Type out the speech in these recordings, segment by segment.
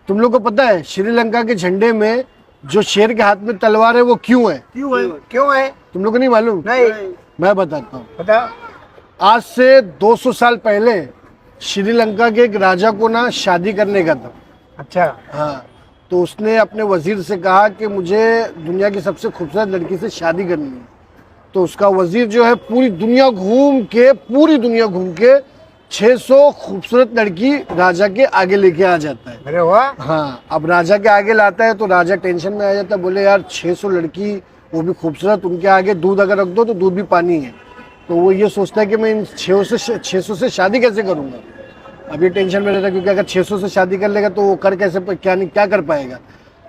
तुम लोग को पता है श्रीलंका के झंडे में जो शेर के हाथ में तलवार है वो क्यों है? क्यों है? तुम लोग को नहीं मालूम? नहीं। मैं बताता हूँ। बता। आज से 200 साल पहले श्रीलंका के एक राजा को ना शादी करने का था। अच्छा। हाँ, तो उसने अपने वजीर से कहा कि मुझे दुनिया की सबसे खूबसूरत लड़की से शादी करनी है। तो उसका वजीर जो है पूरी दुनिया घूम के 600 खूबसूरत लड़की राजा के आगे लेके आ जाता है। अरे वाह। हाँ, अब राजा के आगे लाता है तो राजा टेंशन में आ जाता है, बोले यार 600 लड़की वो भी खूबसूरत, उनके आगे दूध अगर रख दो तो दूध भी पानी है। तो वो ये सोचता है कि मैं इन 600 से शादी कैसे करूँगा। अब ये टेंशन में रहता है क्योंकि अगर 600 से शादी कर लेगा तो वो कर कैसे क्या कर पाएगा।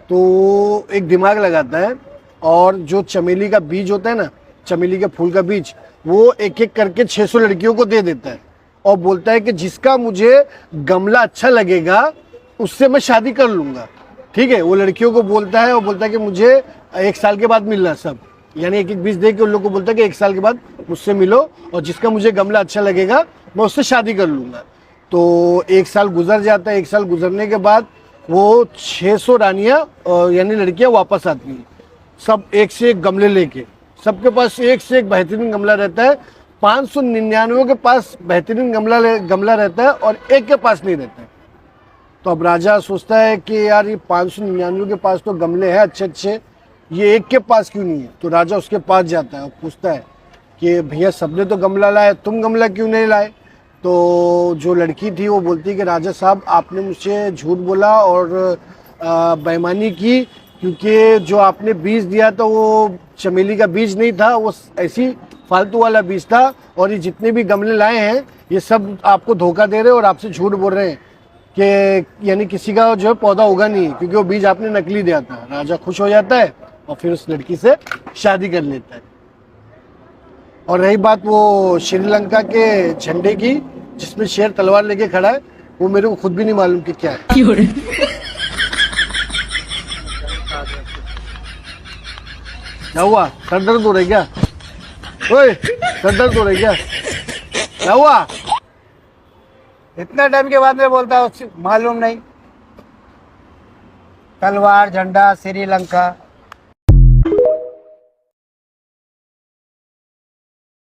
तो एक दिमाग लगाता है और जो चमेली का बीज होता है ना, चमेली के फूल का बीज, वो एक एक करके 600 लड़कियों को दे देता है और बोलता है कि जिसका मुझे गमला अच्छा लगेगा उससे मैं शादी कर लूँगा। ठीक है, वो लड़कियों को बोलता है और बोलता है कि मुझे 1 साल के बाद मिलना सब, यानी एक एक बीज दे के उन लोग को बोलता है कि 1 साल के बाद मुझसे मिलो और जिसका मुझे गमला अच्छा लगेगा मैं उससे शादी कर लूँगा। तो 1 साल गुजर जाता है। 1 साल गुजरने के बाद वो 600 रानियाँ यानी लड़कियाँ वापस आती हैं, सब एक से एक गमले लेके। सबके पास एक से एक बेहतरीन गमला रहता है। 599 के पास बेहतरीन गमला रहता है और एक के पास नहीं रहता है। तो अब राजा सोचता है कि यार ये 599 के पास तो गमले हैं अच्छे अच्छे, ये एक के पास क्यों नहीं है। तो राजा उसके पास जाता है और पूछता है कि भैया सबने तो गमला लाए, तुम गमला क्यों नहीं लाए। तो जो लड़की थी वो बोलती है कि राजा साहब आपने मुझसे झूठ बोला और बेईमानी की, क्योंकि जो आपने बीज दिया था वो चमेली का बीज नहीं था, वो ऐसी फालतू वाला बीज था और ये जितने भी गमले लाए हैं ये सब आपको धोखा दे रहे हैं और आपसे झूठ बोल रहे हैं कि यानी किसी का जो है पौधा होगा नहीं क्योंकि वो बीज आपने नकली दिया था। राजा खुश हो जाता है और फिर उस लड़की से शादी कर लेता है। और रही बात वो श्रीलंका के झंडे की जिसमें शेर तलवार लेके खड़ा है, वो मेरे को खुद भी नहीं मालूम कि क्या है। क्या हुआ? सर दर्द हो रहा है क्या? ओए, सर दर्द हो रहा है क्या हुआ? इतना टाइम के बाद में बोलता हूँ मालूम नहीं। तलवार झंडा श्रीलंका